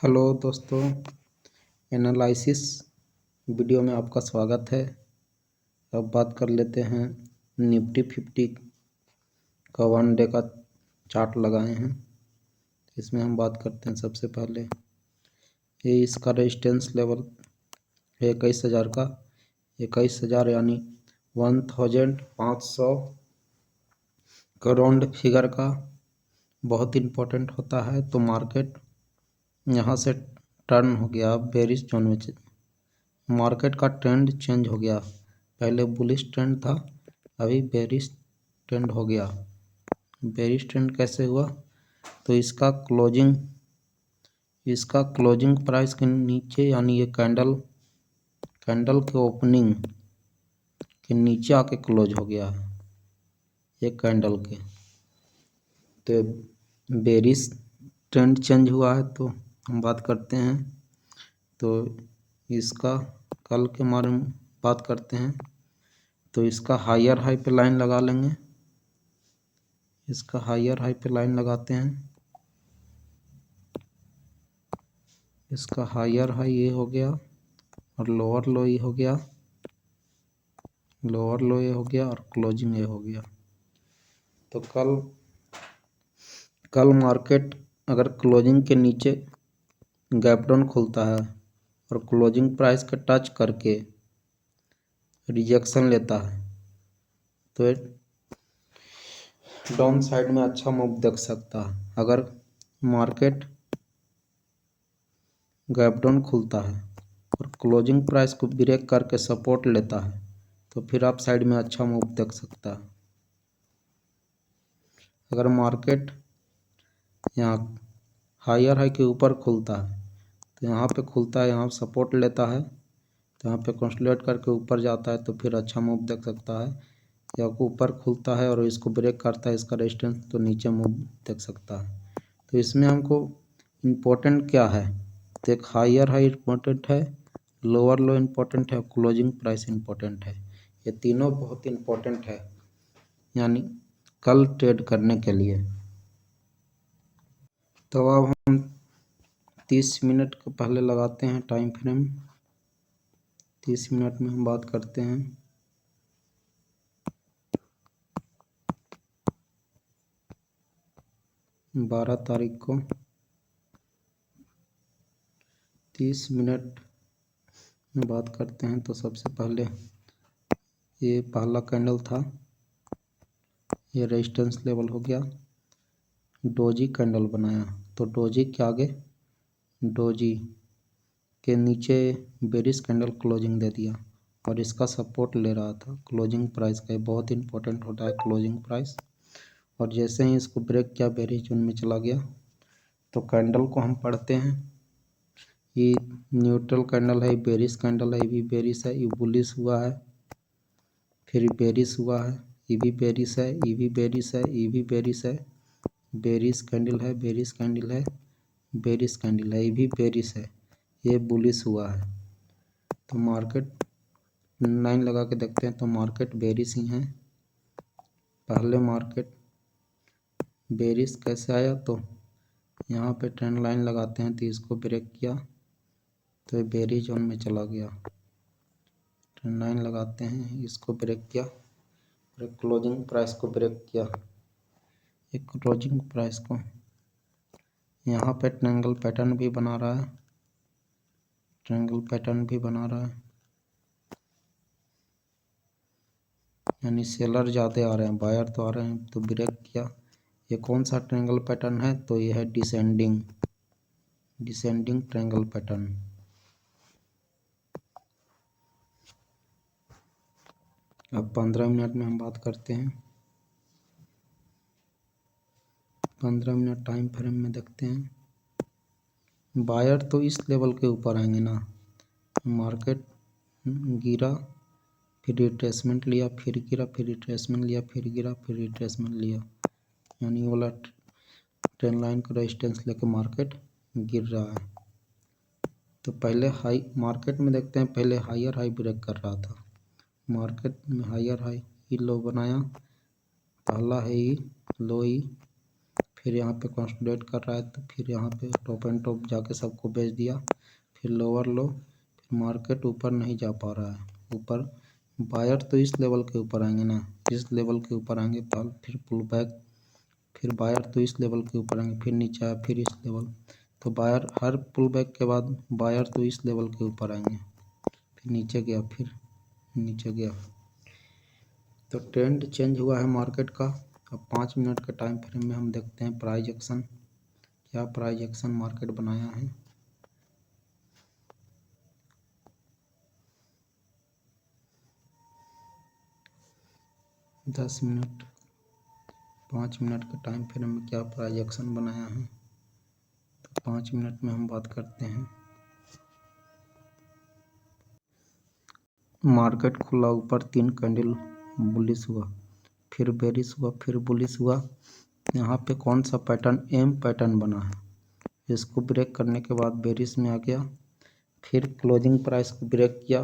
Hello दोस्तों, analysis video में आपका स्वागत है। अब बात कर लेते हैं निफ्टी 50 का 1 डे का चार्ट लगाए हैं। इसमें हम बात करते हैं सबसे पहले ये इसका रेजिस्टेंस लेवल है 21,000 का। 21,000 यानी 1500 का राउंड फिगर का बहुत इम्पोर्टेंट होता है। तो मार्केट यहाँ से टर्न हो गया बेरिश जोन में। मार्केट का ट्रेंड चेंज हो गया, पहले बुलिश ट्रेंड था, अभी बेरिश ट्रेंड हो गया। बेरिश ट्रेंड कैसे हुआ? तो इसका क्लोजिंग प्राइस के नीचे यानी ये कैंडल के ओपनिंग के नीचे आके क्लोज हो गया है ये कैंडल के। तो बेरिश ट्रेंड चेंज हुआ है। तो हम बात करते हैं, तो इसका कल के बारे में बात करते हैं। तो इसका हायर हाई पे लाइन लगा लेंगे। इसका हायर हाई पे लाइन लगाते हैं। इसका हायर हाई ये हो गया और लोअर लो ये हो गया, लोअर लो ये हो गया और क्लोजिंग ये हो गया। तो कल मार्केट अगर क्लोजिंग के नीचे गैप डाउन खुलता है और क्लोजिंग प्राइस के टच करके रिजेक्शन लेता है तो डाउन साइड में अच्छा मूव देख सकता है। अगर मार्केट गैप डाउन खुलता है और क्लोजिंग प्राइस को ब्रेक करके सपोर्ट लेता है तो फिर आप साइड में अच्छा मूव देख सकता है। अगर मार्केट यहाँ हायर हाई के ऊपर खुलता है तो यहाँ पे खुलता है, यहाँ सपोर्ट लेता है तो यहाँ पे कंसोलिडेट करके ऊपर जाता है तो फिर अच्छा मूव देख सकता है। या ऊपर खुलता है और इसको ब्रेक करता है इसका रेजिस्टेंस तो नीचे मूव देख सकता है। तो इसमें हमको इम्पोर्टेंट क्या है? तो एक हायर हाई इम्पोर्टेंट है, लोअर लो इम्पोर्टेंट है, क्लोजिंग प्राइस इम्पोर्टेंट है। ये तीनों बहुत इम्पोर्टेंट है यानी कल ट्रेड करने के लिए। तो अब हम 30 मिनट के पहले लगाते हैं टाइम फ्रेम। 30 मिनट में हम बात करते हैं। 12 तारीख को 30 मिनट में बात करते हैं। तो सबसे पहले ये पहला कैंडल था, ये रेजिस्टेंस लेवल हो गया। डोजी कैंडल बनाया तो डोजी के आगे डोजी के नीचे बेरिश कैंडल क्लोजिंग दे दिया और इसका सपोर्ट ले रहा था क्लोजिंग प्राइस का। बहुत इंपॉर्टेंट होता है क्लोजिंग प्राइस। और जैसे ही इसको ब्रेक किया बेरिश जोन में चला गया। तो कैंडल को हम पढ़ते हैं, ये न्यूट्रल कैंडल है, बेरिश कैंडल है, ये भी बेरिश है, ये बुलिश हुआ है, फिर बेरिश हुआ है, ये भी बेरिश है, ये भी बेरिश है, ये भी बेरिश है, बेरिश कैंडल है, बेरिश कैंडल है, बेरिश कैंडल है, ये भी बेरिश है, ये बुलिश हुआ है। तो मार्केट लाइन लगा के देखते हैं तो मार्केट बेरिश ही है। पहले मार्केट बेरिश कैसे आया? तो यहाँ पे ट्रेंड लाइन लगाते हैं तो इसको ब्रेक किया तो ये बेरिश जोन में चला गया। ट्रेंड लाइन लगाते हैं, इसको ब्रेक किया और क्लोजिंग प्राइस को ब्रेक किया। एक क्लोजिंग प्राइस को यहाँ पे ट्रायंगल पैटर्न भी बना रहा है, ट्रायंगल पैटर्न भी बना रहा है यानी सेलर ज़्यादा आ रहे हैं, बायर तो आ रहे हैं। तो ब्रेक किया। ये कौन सा ट्रायंगल पैटर्न है? तो ये है डिसेंडिंग ट्रायंगल पैटर्न। अब 15 मिनट में हम बात करते हैं। 15 मिनट टाइम फ्रेम में देखते हैं। बायर तो इस लेवल के ऊपर आएंगे ना, मार्केट गिरा, फिर रिट्रेसमेंट लिया, फिर गिरा, फिर रिट्रेसमेंट लिया, फिर गिरा, फिर रिट्रेसमेंट लिया, यानी ये वाला ट्रेंड लाइन का रेजिस्टेंस लेके मार्केट गिर रहा है। तो पहले हाई मार्केट में देखते हैं, पहले हायर हाई ब्रेक कर रहा था। मार्केट में हायर हाई ही लो बनाया, पहला है ही लो ही, फिर यहाँ पे कंसोलिडेट कर रहा है तो फिर यहाँ पे टॉप एंड टॉप जाके सबको बेच दिया, फिर लोअर लो, फिर मार्केट ऊपर नहीं जा पा रहा है ऊपर। बायर तो इस लेवल के ऊपर आएंगे ना, इस लेवल के ऊपर आएंगे फिर पुल बैक, फिर बायर तो इस लेवल के ऊपर आएंगे, फिर नीचे आया, फिर इस लेवल, तो बायर हर पुल बैक के बाद बायर तो इस लेवल के ऊपर आएंगे, फिर नीचे गया, फिर नीचे गया। तो ट्रेंड चेंज हुआ है मार्केट का। अब 5 मिनट के टाइम फ्रेम में हम देखते हैं प्राइस एक्शन, क्या प्राइस एक्शन मार्केट बनाया है। दस मिनट 5 मिनट के टाइम फ्रेम में क्या प्राइस एक्शन बनाया है, तो 5 मिनट में हम बात करते हैं। मार्केट खुला ऊपर, 3 कैंडल बुलिश हुआ, फिर बेरिश हुआ, फिर बुलिश हुआ। यहाँ पे कौन सा पैटर्न, एम पैटर्न बना है, इसको ब्रेक करने के बाद बेरिश में आ गया, फिर क्लोजिंग प्राइस को ब्रेक किया,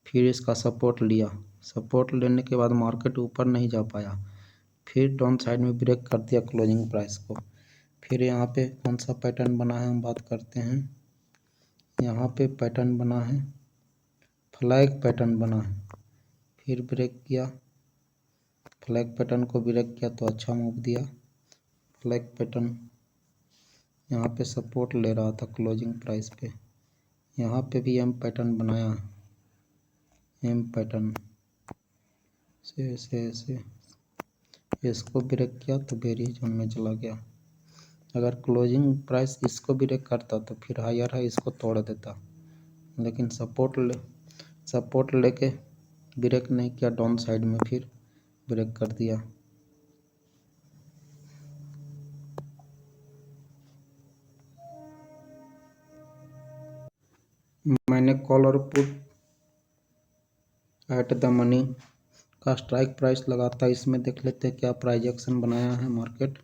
फिर इसका सपोर्ट लिया, सपोर्ट लेने के बाद मार्केट ऊपर नहीं जा पाया, फिर डाउन साइड में ब्रेक कर दिया क्लोजिंग प्राइस को। फिर यहाँ पे कौन सा पैटर्न बना है हम बात करते हैं। यहाँ पे पैटर्न बना है, फ्लैग पैटर्न बना है, फिर ब्रेक किया, फ्लैग पैटर्न को ब्रेक किया तो अच्छा मूव दिया। फ्लैग पैटर्न यहाँ पे सपोर्ट ले रहा था क्लोजिंग प्राइस पे, यहाँ पे भी एम पैटर्न बनाया, एम पैटर्न से ऐसे इसको ब्रेक किया तो बेरिश जोन में चला गया। अगर क्लोजिंग प्राइस इसको ब्रेक करता तो फिर हायर है इसको तोड़ देता, लेकिन सपोर्ट लेके ब्रेक नहीं किया, डाउन साइड में फिर ब्रेक कर दिया। मैंने कॉल और पुट एट द मनी का स्ट्राइक प्राइस लगाता, इसमें देख लेते हैं क्या प्राइस एक्शन बनाया है मार्केट।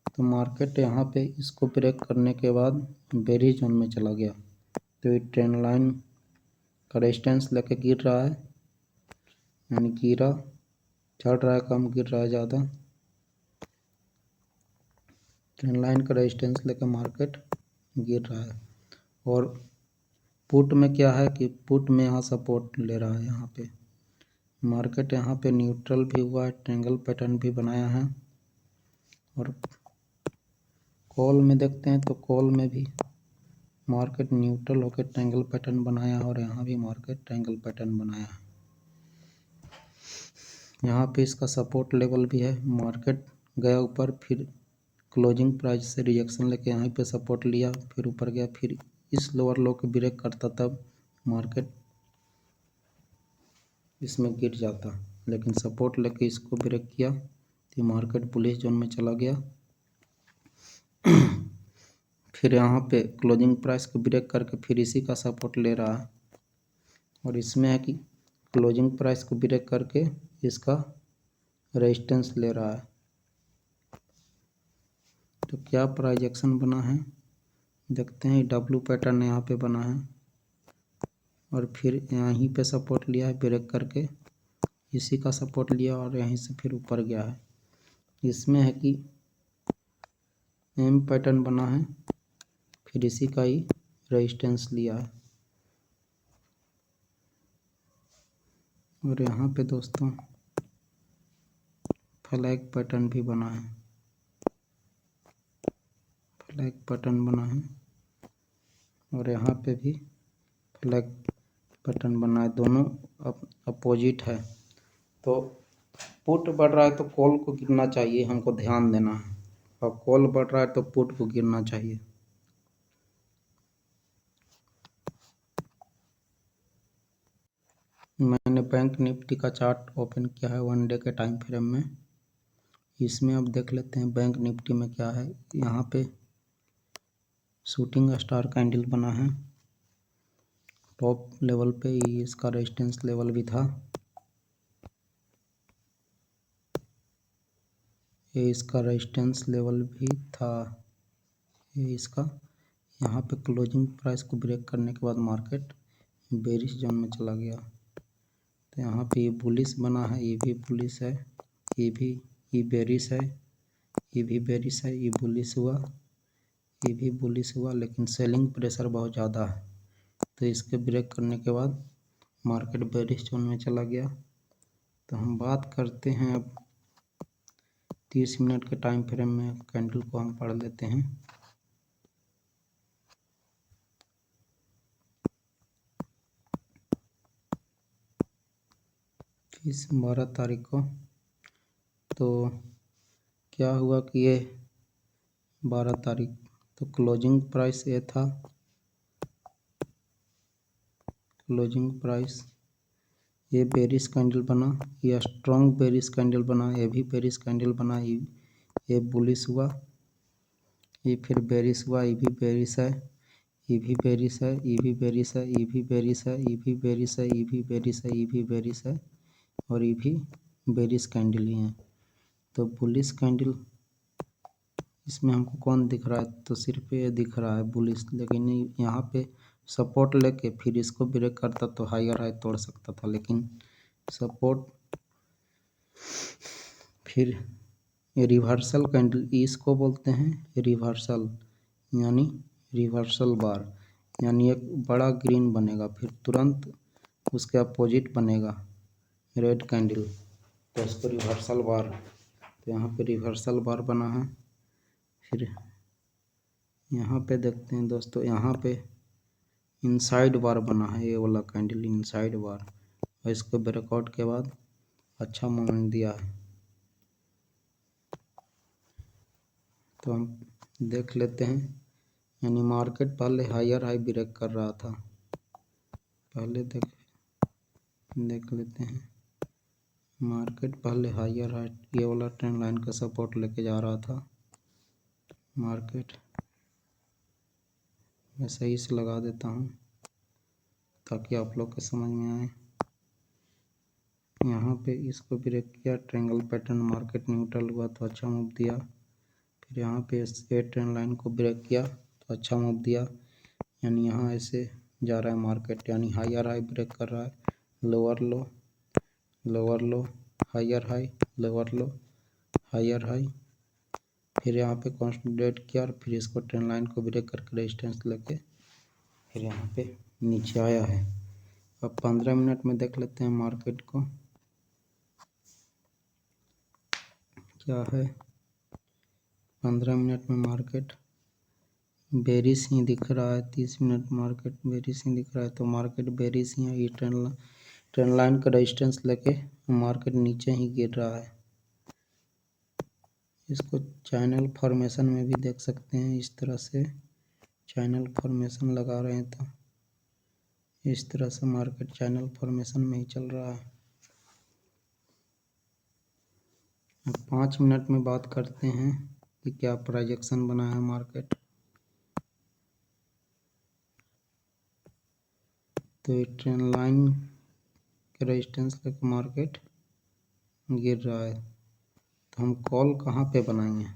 तो मार्केट यहाँ पे इसको ब्रेक करने के बाद बेरिश जोन में चला गया, तो ये ट्रेंड लाइन का रेजिस्टेंस लेके गिर रहा है, यानी गिरा, चढ़ रहा है कम, गिर रहा है ज़्यादा। ट्रेंड लाइन का रेजिस्टेंस लेके मार्केट गिर रहा है। और पुट में क्या है कि पुट में यहाँ सपोर्ट ले रहा है, यहाँ पे मार्केट यहाँ पे न्यूट्रल भी हुआ है, ट्रायंगल पैटर्न भी बनाया है। और कॉल में देखते हैं तो कॉल में भी मार्केट न्यूट्रल होकर ट्रायंगल पैटर्न बनाया है, और यहाँ भी मार्केट ट्रायंगल पैटर्न बनाया है। यहाँ पे इसका सपोर्ट लेवल भी है, मार्केट गया ऊपर, फिर क्लोजिंग प्राइस से रिजेक्शन लेके यहाँ पे सपोर्ट लिया, फिर ऊपर गया, फिर इस लोअर लो को ब्रेक करता तब मार्केट इसमें गिर जाता, लेकिन सपोर्ट लेके इसको ब्रेक किया तो मार्केट बुलिश जोन में चला गया। फिर यहाँ पे क्लोजिंग प्राइस को ब्रेक करके फिर इसी का सपोर्ट ले रहा है, और इसमें है कि क्लोजिंग प्राइस को ब्रेक करके इसका रेजिस्टेंस ले रहा है। तो क्या प्राइस एक्शन बना है देखते हैं। डब्ल्यू पैटर्न यहाँ पे बना है, और फिर यहीं पे सपोर्ट लिया है ब्रेक करके, इसी का सपोर्ट लिया और यहीं से फिर ऊपर गया है। इसमें है कि एम पैटर्न बना है, फिर इसी का ही रेजिस्टेंस लिया है। और यहाँ पे दोस्तों फ्लैग पैटर्न भी बना है, फ्लैग पैटर्न बना है, और यहाँ पे भी फ्लैग पैटर्न बना है, दोनों अपोजिट है। तो पुट बढ़ रहा है तो कॉल को गिरना चाहिए, हमको ध्यान देना है, और कॉल बढ़ रहा है तो पुट को गिरना चाहिए। मैंने बैंक निफ्टी का चार्ट ओपन किया है 1 डे के टाइम फ्रेम में। इसमें अब देख लेते हैं बैंक निफ्टी में क्या है। यहाँ पे शूटिंग स्टार कैंडल बना है, टॉप लेवल पे ही इसका रेजिस्टेंस लेवल भी था, ये इसका रेजिस्टेंस लेवल भी था, ये इसका। यहाँ पे क्लोजिंग प्राइस को ब्रेक करने के बाद मार्केट बेरिश जोन में चला गया। तो यहाँ पे ये बुलिश बना है, ये भी बुलिश है, ये भी, ये बेरिश है, ये भी बेरिश है, ये बुलिश हुआ, ये भी बुलिश हुआ, लेकिन सेलिंग प्रेशर बहुत ज़्यादा है, तो इसके ब्रेक करने के बाद मार्केट बेरिश जोन में चला गया। तो हम बात करते हैं अब 30 मिनट के टाइम फ्रेम में कैंडल को हम पढ़ लेते हैं। इस 12 तारीख को तो क्या हुआ कि ये 12 तारीख तो क्लोजिंग प्राइस ये था, क्लोजिंग प्राइस ये बेरिश कैंडल बना, ये स्ट्रॉन्ग बेरिश कैंडल बना, ये भी बेरिश कैंडल बना, ये बुलिश हुआ, ये फिर बेरिश हुआ, ये भी बेरिश है, ये भी बेरिश है, ये भी बेरिश है, ये भी बेरिश है, ये भी बेरिश है, ये भी बेरिश है, ये भी बेरिश है, और ये भी बेरिश कैंडल ही है। तो बुलिश कैंडल इसमें हमको कौन दिख रहा है, तो सिर्फ ये दिख रहा है बुलिश, लेकिन यहाँ पे सपोर्ट लेके फिर इसको ब्रेक करता तो हायर हाई तोड़ सकता था, लेकिन सपोर्ट फिर रिवर्सल कैंडल इसको बोलते हैं, रिवर्सल यानी रिवर्सल बार, यानी एक बड़ा ग्रीन बनेगा फिर तुरंत उसके अपोजिट बनेगा रेड कैंडल, तो इसको रिवर्सल बार, तो यहाँ पे रिवर्सल बार बना है। फिर यहाँ पे देखते हैं दोस्तों, यहाँ पे इनसाइड बार बना है, ये वाला कैंडल इनसाइड बार, और इसको ब्रेकआउट के बाद अच्छा मोमेंट दिया है। तो हम देख लेते हैं, यानी मार्केट पहले हायर हाई ब्रेक कर रहा था, पहले देख लेते हैं, मार्केट पहले हायर हाई ये वाला ट्रेंड लाइन का सपोर्ट लेके जा रहा था, मार्केट मैं सही से लगा देता हूँ ताकि आप लोग के समझ में आए। यहाँ पे इसको ब्रेक किया, ट्रायंगल पैटर्न, मार्केट न्यूट्रल हुआ तो अच्छा मूव दिया, फिर यहाँ पे ये ट्रेंड लाइन को ब्रेक किया तो अच्छा मूव दिया, यानी यहाँ ऐसे जा रहा है मार्केट, यानी हायर हाई ब्रेक कर रहा है, lower low, lower low, higher high, lower low, higher high, फिर यहाँ पे कंसोलिडेट किया और फिर इसको ट्रेंड लाइन को ब्रेक करके रेजिस्टेंस लेके फिर यहाँ पे नीचे आया है। अब 15 मिनट में देख लेते हैं मार्केट को क्या है। 15 मिनट में मार्केट बेरिश ही दिख रहा है, 30 मिनट मार्केट बेरिश ही दिख रहा है, तो मार्केट बेरिश ही है, ये ट्रेंड लाइन का रेजिस्टेंस लेके मार्केट नीचे ही गिर रहा है। इसको चैनल फॉर्मेशन में भी देख सकते हैं, इस तरह से चैनल फॉर्मेशन लगा रहे हैं तो इस तरह से मार्केट चैनल फॉर्मेशन में ही चल रहा है। अब 5 मिनट में बात करते हैं कि क्या प्रोजेक्शन बना है मार्केट। तो ये ट्रेंड लाइन के रेजिस्टेंस लेकर मार्केट गिर रहा है, तो हम कॉल कहाँ पे बनाएंगे,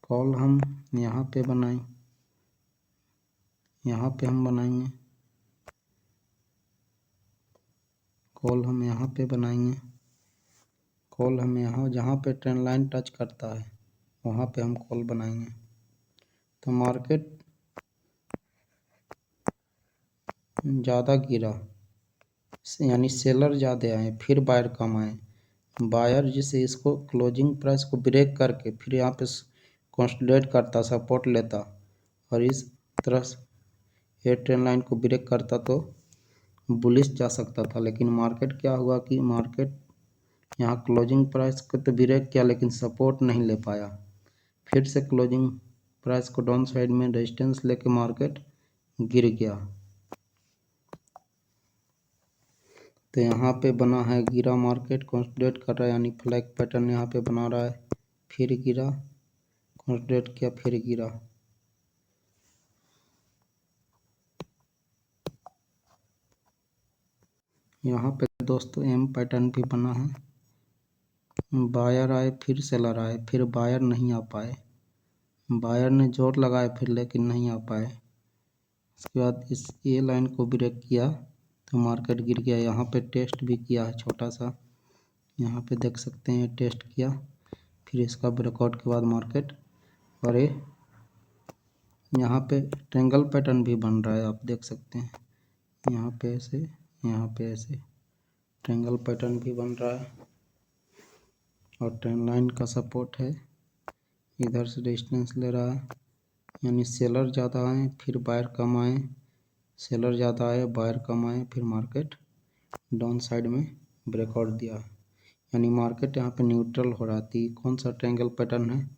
कॉल हम यहाँ पे बनाएं, यहाँ पे हम बनाएंगे कॉल, हम यहाँ पे बनाएंगे कॉल, हम यहाँ जहाँ पे ट्रेंड लाइन टच करता है वहाँ पे हम कॉल बनाएंगे। तो मार्केट ज़्यादा गिरा, यानी सेलर ज़्यादा आए फिर बायर कम आए, बायर जिसे इसको क्लोजिंग प्राइस को ब्रेक करके फिर यहाँ पे कंसोलिडेट करता, सपोर्ट लेता और इस तरह से ये ट्रेंड लाइन को ब्रेक करता तो बुलिश जा सकता था, लेकिन मार्केट क्या हुआ कि मार्केट यहाँ क्लोजिंग प्राइस को तो ब्रेक किया लेकिन सपोर्ट नहीं ले पाया, फिर से क्लोजिंग प्राइस को डाउन साइड में रेजिस्टेंस लेके मार्केट गिर गया। तो यहाँ पे बना है गिरा, मार्केट कंसोलिडेट कर रहा है, यानी फ्लैग पैटर्न यहाँ पे बना रहा है, फिर गिरा, कंसोलिडेट किया, फिर गिरा। यहाँ पे दोस्तों एम पैटर्न भी बना है, बायर आए फिर सेलर आए, फिर बायर नहीं आ पाए, बायर ने जोर लगाए फिर लेकिन नहीं आ पाए, इसके बाद इस ए लाइन को ब्रेक किया तो मार्केट गिर गया। यहाँ पे टेस्ट भी किया है छोटा सा, यहाँ पे देख सकते हैं टेस्ट किया फिर इसका ब्रेकआउट के बाद मार्केट, और ये यहाँ पे ट्रायंगल पैटर्न भी बन रहा है, आप देख सकते हैं। यहाँ पे ऐसे, यहाँ पे ऐसे ट्रायंगल पैटर्न भी बन रहा है, और ट्रेंड लाइन का सपोर्ट है। इधर से रेजिस्टेंस ले रहा है, यानी सेलर ज़्यादा आए फिर बायर कम आए, सेलर ज़्यादा आए बायर कम आए, फिर मार्केट डाउन साइड में ब्रेकआउट दिया, यानी मार्केट यहाँ पे न्यूट्रल हो रहा थी। कौन सा ट्रायंगल पैटर्न है?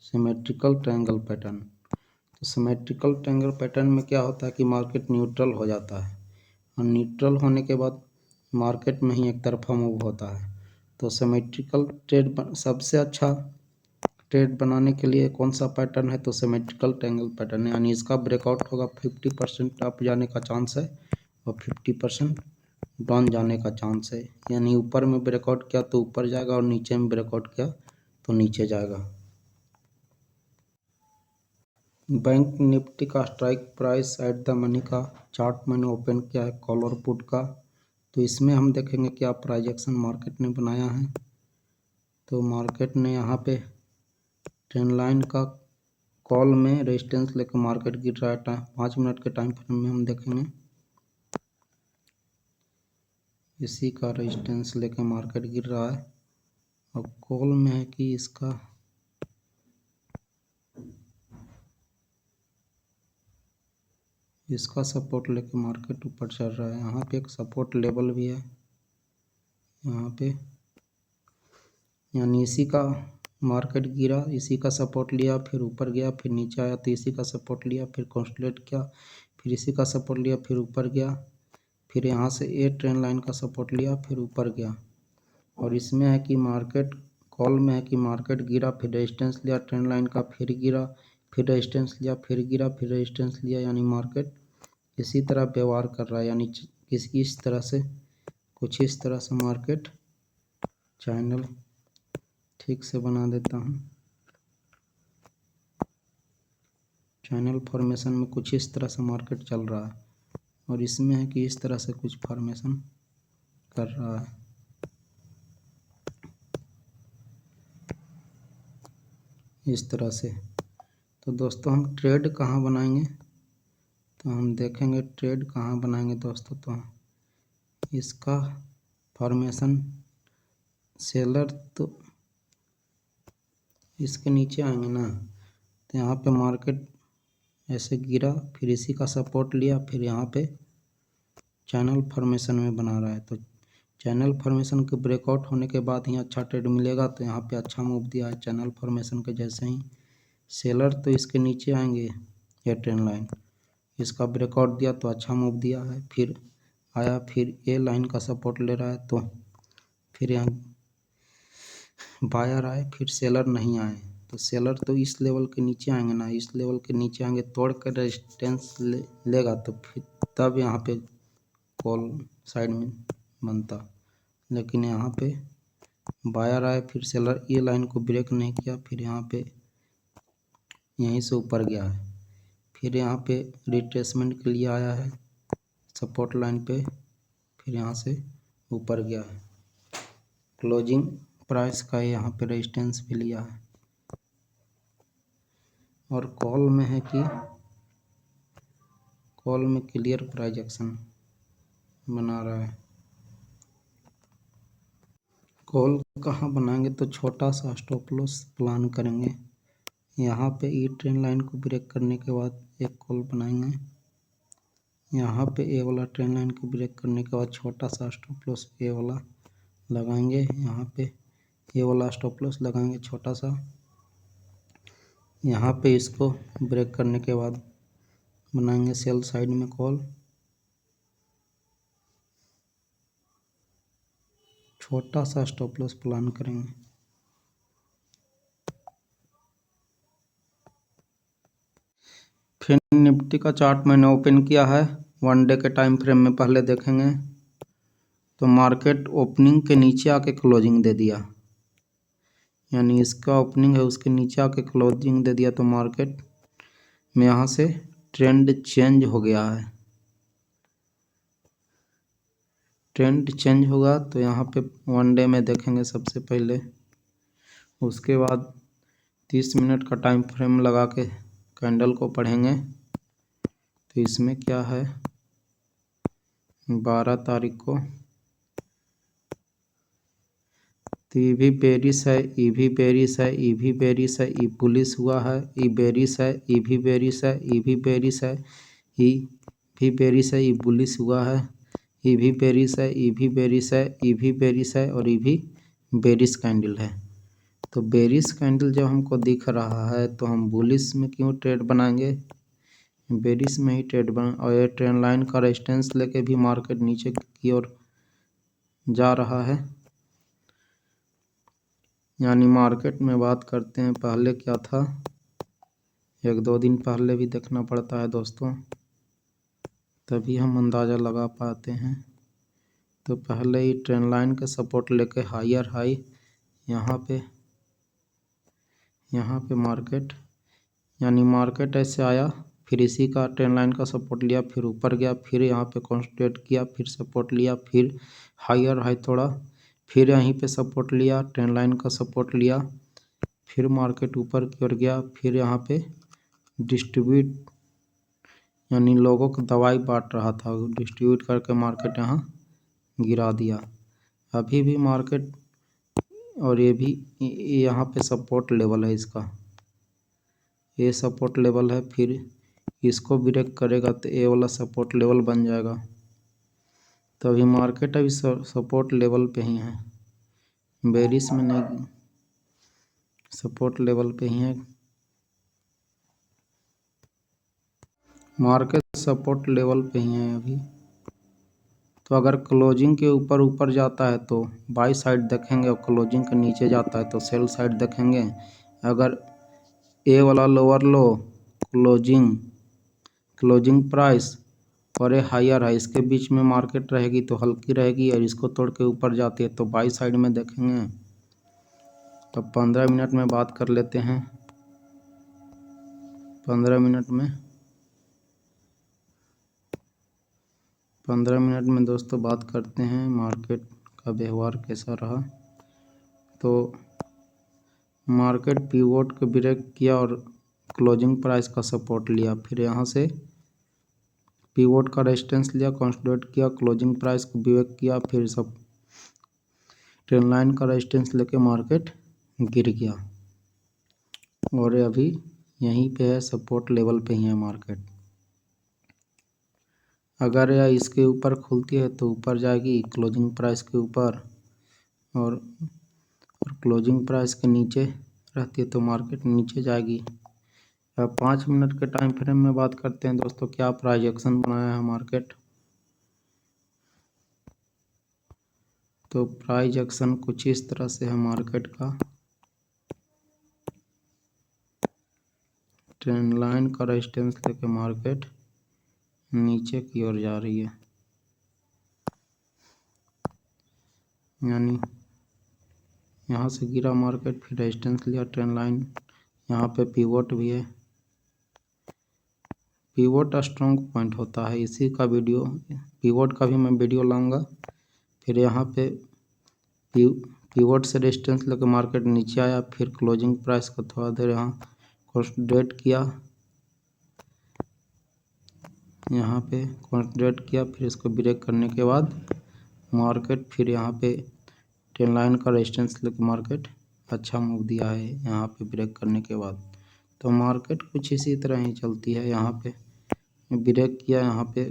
Symmetrical triangle pattern. तो सिमेट्रिकल ट्रायंगल पैटर्न में क्या होता है कि मार्केट न्यूट्रल हो जाता है, और न्यूट्रल होने के बाद मार्केट में ही एक तरफा मूव होता है। तो सिमेट्रिकल ट्रेड सबसे अच्छा ट्रेड बनाने के लिए कौन सा पैटर्न है? तो सिमेट्रिकल ट्रायंगल पैटर्न है, यानी इसका ब्रेकआउट होगा 50% अप जाने का चांस है और 50% डाउन जाने का चांस है। यानी ऊपर में ब्रेकआउट किया तो ऊपर जाएगा, और नीचे में ब्रेकआउट किया तो नीचे जाएगा। बैंक निफ्टी का strike price at the money का चार्ट मैंने ओपन किया है, कॉल और पुट का। तो इसमें हम देखेंगे क्या प्राइजेक्शन मार्केट ने बनाया है। तो मार्केट ने यहाँ पे ट्रेंड लाइन का कॉल में रेजिस्टेंस लेकर मार्केट गिर रहा है। 5 मिनट के टाइम फ्रेम में हम देखेंगे, इसी का रेजिस्टेंस लेकर मार्केट गिर रहा है, और कॉल में है कि इसका सपोर्ट लेके मार्केट ऊपर चल रहा है। यहाँ पे एक सपोर्ट लेवल भी है यहाँ पे, यानी इसी का मार्केट गिरा, इसी का सपोर्ट लिया, फिर ऊपर गया, फिर नीचे आया, तो इसी का सपोर्ट लिया, फिर कंसोलिडेट किया, फिर इसी का सपोर्ट लिया, फिर ऊपर गया, फिर यहाँ से ए ट्रेंड लाइन का सपोर्ट लिया, फिर ऊपर गया। और इसमें है कि मार्केट कॉल में है कि मार्केट गिरा, फिर रेजिस्टेंस लिया ट्रेंड लाइन का, फिर गिरा, फिर रेजिस्टेंस लिया, फिर गिरा, फिर रेजिस्टेंस लिया, यानी मार्केट इसी तरह व्यवहार कर रहा है। यानी इस तरह से, कुछ इस तरह से मार्केट, चैनल ठीक से बना देता हूँ। चैनल फॉर्मेशन में कुछ इस तरह से मार्केट चल रहा है, और इसमें है कि इस तरह से कुछ फॉर्मेशन कर रहा है, इस तरह से। तो दोस्तों हम ट्रेड कहाँ बनाएंगे? तो हम देखेंगे ट्रेड कहाँ बनाएंगे दोस्तों। तो इसका फॉर्मेशन सेलर तो इसके नीचे आएंगे ना, तो यहाँ पे मार्केट ऐसे गिरा, फिर इसी का सपोर्ट लिया, फिर यहाँ पे चैनल फॉर्मेशन में बना रहा है। तो चैनल फॉर्मेशन के ब्रेकआउट होने के बाद ही अच्छा ट्रेड मिलेगा। तो यहाँ पे अच्छा मूव दिया है चैनल फॉर्मेशन के जैसे ही। सेलर तो इसके नीचे आएंगे, ये ट्रेंड लाइन, इसका ब्रेकआउट दिया तो अच्छा मूव दिया है, फिर आया, फिर ए लाइन का सपोर्ट ले रहा है, तो फिर यहाँ बायर आए, फिर सेलर नहीं आए। तो सेलर तो इस लेवल के नीचे आएंगे ना, इस लेवल के नीचे आएंगे, तोड़ कर रेजिस्टेंस लेगा, तो फिर तब यहाँ पे कॉल साइड में बनता। लेकिन यहाँ पे बायर आए, फिर सेलर ये लाइन को ब्रेक नहीं किया, फिर यहाँ पे यहीं से ऊपर गया है, फिर यहाँ पे रिट्रेसमेंट के लिए आया है सपोर्ट लाइन पे, फिर यहाँ से ऊपर गया है। क्लोजिंग प्राइस का यहाँ पे रेजिस्टेंस भी लिया है, और कॉल में है कि कॉल में क्लियर प्राइजेक्शन बना रहा है। कॉल कहाँ बनाएंगे? तो छोटा सा स्टॉप लॉस प्लान करेंगे। यहाँ पे ई ट्रेंड लाइन को ब्रेक करने के बाद एक कॉल बनाएंगे, यहाँ पे ए वाला ट्रेंड लाइन को ब्रेक करने के बाद छोटा सा स्टॉप लॉस ए वाला लगाएंगे, यहाँ पे ए वाला स्टॉप लॉस लगाएंगे छोटा सा। यहाँ पे इसको ब्रेक करने के बाद बनाएंगे सेल साइड में कॉल, छोटा सा स्टॉप लॉस प्लान करेंगे। फिर निफ्टी का चार्ट मैंने ओपन किया है, 1 डे के टाइम फ्रेम में पहले देखेंगे। तो मार्केट ओपनिंग के नीचे आके क्लोजिंग दे दिया, यानी इसका ओपनिंग है उसके नीचे आके क्लोजिंग दे दिया, तो मार्केट में यहाँ से ट्रेंड चेंज हो गया है। ट्रेंड चेंज होगा तो यहाँ पे 1 डे में देखेंगे सबसे पहले, उसके बाद 30 मिनट का टाइम फ्रेम लगा के कैंडल को पढ़ेंगे। तो इसमें क्या है, 12 तारीख को तो ई भी बेरिश है, ई भी बेरिश है, ई भी बेरिश है, ई बुलिश हुआ है, ई बेरिश है, ई भी बेरिश है, ई भी बेरिश है, ई भी बेरिश है, ई बुलिश हुआ है, ई भी बेरिश है, ई भी बेरिश है, ई भी बेरिश है और ई भी बेरिश कैंडल है। तो बेरिश कैंडल जब हमको दिख रहा है तो हम बुलिश में क्यों ट्रेड बनाएंगे, बेरिश में ही ट्रेड बना। और ये ट्रेंड लाइन का रेजिस्टेंस लेके भी मार्केट नीचे की ओर जा रहा है। यानी मार्केट में बात करते हैं, पहले क्या था, 1-2 दिन पहले भी देखना पड़ता है दोस्तों, तभी हम अंदाज़ा लगा पाते हैं। तो पहले ही ट्रेंड लाइन का सपोर्ट लेके हायर हाई यहाँ पे मार्केट, यानी मार्केट ऐसे आया, फिर इसी का ट्रेंड लाइन का सपोर्ट लिया, फिर ऊपर गया, फिर यहाँ पे कॉन्संट्रेट किया, फिर सपोर्ट लिया, फिर हायर हाई तोड़ा, फिर यहीं पे सपोर्ट लिया, ट्रेंड लाइन का सपोर्ट लिया, फिर मार्केट ऊपर की ओर गया, फिर यहाँ पे डिस्ट्रीब्यूट, यानी लोगों को दवाई बांट रहा था, डिस्ट्रीब्यूट करके मार्केट यहाँ गिरा दिया। अभी भी मार्केट, और ये भी यहाँ पे सपोर्ट लेवल है इसका, ये सपोर्ट लेवल है, फिर इसको ब्रेक करेगा तो ये वाला सपोर्ट लेवल बन जाएगा। तो अभी मार्केट अभी सपोर्ट लेवल पे ही है, बेरिश में नहीं, सपोर्ट लेवल पे ही है मार्केट, सपोर्ट लेवल पे ही है अभी। तो अगर क्लोजिंग के ऊपर जाता है तो बाई साइड देखेंगे, और क्लोजिंग के नीचे जाता है तो सेल साइड देखेंगे। अगर ए वाला लोअर लो, क्लोजिंग प्राइस और ये हायर है, इसके बीच में मार्केट रहेगी तो हल्की रहेगी, और इसको तोड़ के ऊपर जाती है तो बाई साइड में देखेंगे। तो 15 मिनट में बात कर लेते हैं, 15 मिनट में दोस्तों बात करते हैं मार्केट का व्यवहार कैसा रहा। तो मार्केट पिवोट को ब्रेक किया और क्लोजिंग प्राइस का सपोर्ट लिया, फिर यहाँ से पिवोट का रेजिस्टेंस लिया, कंसोलिडेट किया, क्लोजिंग प्राइस को ब्रेक किया, फिर सब ट्रेंड लाइन का रेजिस्टेंस लेके मार्केट गिर गया, और अभी यहीं पे है, सपोर्ट लेवल पे ही है मार्केट। अगर यह इसके ऊपर खुलती है तो ऊपर जाएगी क्लोजिंग प्राइस के ऊपर, और क्लोजिंग प्राइस के नीचे रहती है तो मार्केट नीचे जाएगी। अब 5 मिनट के टाइम फ्रेम में बात करते हैं दोस्तों, क्या प्राइस एक्शन बनाया है मार्केट। तो प्राइस एक्शन कुछ इस तरह से है मार्केट का, ट्रेंड लाइन का रेजिस्टेंस लेके मार्केट नीचे की ओर जा रही है, यानी यहाँ से गिरा मार्केट, फिर रेजिस्टेंस लिया, ट्रेंड लाइन, यहाँ पे पिवोट भी है, पिवोट स्ट्रॉन्ग पॉइंट होता है, इसी का वीडियो, पिवोट का भी मैं वीडियो लाऊंगा। फिर यहाँ पे पिवोट से रेजिस्टेंस लेकर मार्केट नीचे आया, फिर क्लोजिंग प्राइस को थोड़ा देर यहाँ कंसोलिडेट किया, यहाँ पे कंसोलिडेट किया, फिर इसको ब्रेक करने के बाद मार्केट फिर यहाँ पे ट्रेंड लाइन का रेजिस्टेंस लेकर मार्केट अच्छा मूव दिया है यहाँ पे ब्रेक करने के बाद। तो मार्केट कुछ इसी तरह ही चलती है, यहाँ पे ब्रेक किया, यहाँ पे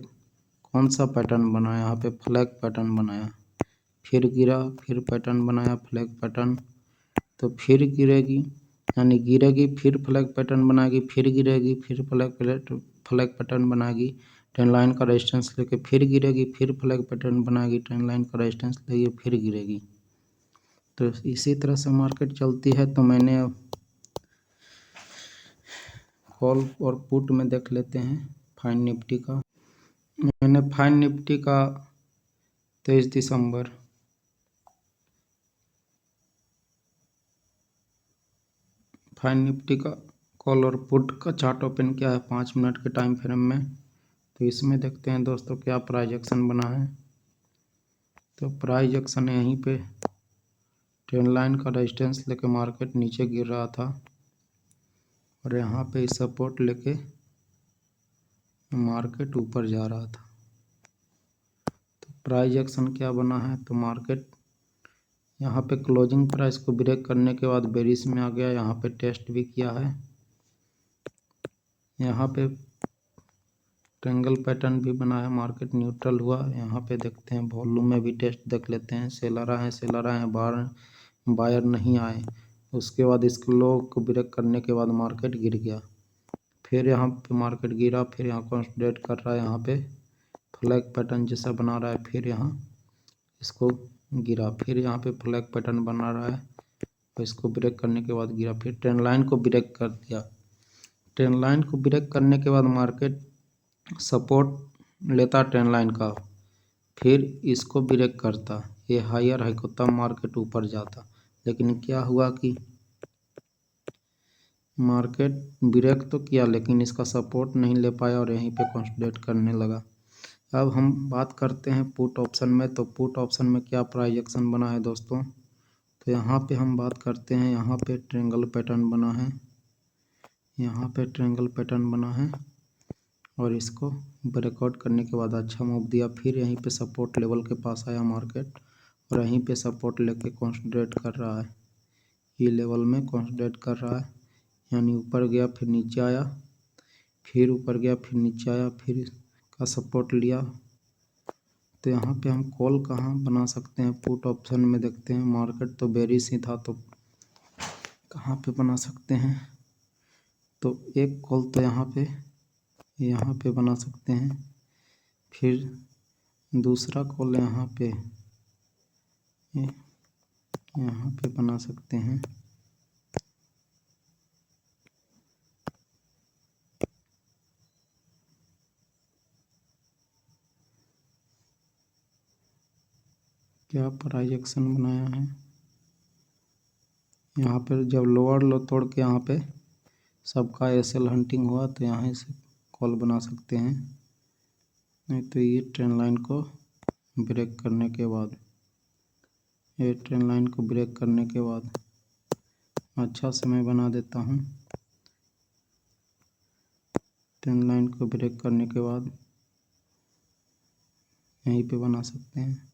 कौन सा पैटर्न बनाया, यहाँ पे फ्लैग पैटर्न बनाया, फिर गिरा, फिर पैटर्न बनाया फ्लैग पैटर्न, तो फिर गिरेगी, यानी गिरेगी, फिर फ्लैग पैटर्न बनाएगी, फिर गिरेगी, फिर फ्लैग पैटर्न बनाएगी, ट्रेंड लाइन का रेजिस्टेंस लेके फिर गिरेगी, फिर फ्लैग पैटर्न बनाएगी, ट्रेंड लाइन का रेजिस्टेंस लेगी, फिर गिरेगी। तो इसी तरह से मार्केट चलती है। तो मैंने कॉल और पुट में देख लेते हैं फाइन निफ्टी का। मैंने फाइन निफ्टी का 23 दिसंबर फाइन निफ्टी का कॉल और पुट का चार्ट ओपन किया है 5 मिनट के टाइम फ्रेम में। तो इसमें देखते हैं दोस्तों क्या प्राइस एक्शन बना है। तो प्राइस एक्शन यहीं पे ट्रेंड लाइन का रेजिस्टेंस लेके मार्केट नीचे गिर रहा था और यहाँ पे सपोर्ट लेके मार्केट ऊपर जा रहा था। तो प्राइस एक्शन क्या बना है, तो मार्केट यहाँ पे क्लोजिंग प्राइस को ब्रेक करने के बाद बेरिश में आ गया। यहाँ पे टेस्ट भी किया है, यहाँ पे ट्रायंगल पैटर्न भी बना है, मार्केट न्यूट्रल हुआ। यहाँ पे देखते हैं वॉल्यूम में भी टेस्ट देख लेते हैं। सेलर आए बायर नहीं आए। उसके बाद इसके लो को ब्रेक करने के बाद मार्केट गिर गया। फिर यहाँ पे मार्केट गिरा, फिर यहाँ कंसोलिडेट कर रहा है, यहाँ पे फ्लैग पैटर्न जैसा बना रहा है, फिर यहाँ इसको गिरा, फिर यहाँ पे फ्लैग पैटर्न बना रहा है और इसको ब्रेक करने के बाद गिरा, फिर ट्रेंड लाइन को ब्रेक कर दिया। ट्रेंड लाइन को ब्रेक करने के बाद मार्केट सपोर्ट लेता ट्रेंड लाइन का, फिर इसको ब्रेक करता, ये हायर है को, तब मार्केट ऊपर जाता। लेकिन क्या हुआ कि मार्केट ब्रेक तो किया लेकिन इसका सपोर्ट नहीं ले पाया और यहीं पे कंसोलिडेट करने लगा। अब हम बात करते हैं पुट ऑप्शन में। तो पुट ऑप्शन में क्या प्राइस एक्शन बना है दोस्तों, तो यहाँ पे हम बात करते हैं। यहाँ पे ट्रायंगल पैटर्न बना है, यहाँ पे ट्रायंगल पैटर्न बना है और इसको ब्रेकआउट करने के बाद अच्छा मूव दिया। फिर यहीं पे सपोर्ट लेवल के पास आया मार्केट और यहीं पे सपोर्ट लेके कंसोलिडेट कर रहा है, ये लेवल में कंसोलिडेट कर रहा है। यानी ऊपर गया फिर नीचे आया, फिर ऊपर गया फिर नीचे आया, फिर का सपोर्ट लिया। तो यहाँ पे हम कॉल कहाँ बना सकते हैं, पुट ऑप्शन में देखते हैं। मार्केट तो बेरिश ही था, तो कहाँ पे बना सकते हैं, तो एक कॉल तो यहाँ पे बना सकते हैं। फिर दूसरा कॉल यहाँ पे बना सकते हैं। क्या प्राइस एक्शन बनाया है, यहाँ पर जब लोअर लो तोड़ के यहाँ पे सबका एसएल हंटिंग हुआ तो यहाँ से कॉल बना सकते हैं। नहीं तो ये ट्रेंड लाइन को ब्रेक करने के बाद, ये ट्रेंड लाइन को ब्रेक करने के बाद अच्छा समय बना देता हूँ। ट्रेंड लाइन को ब्रेक करने के बाद यहीं पे बना सकते हैं।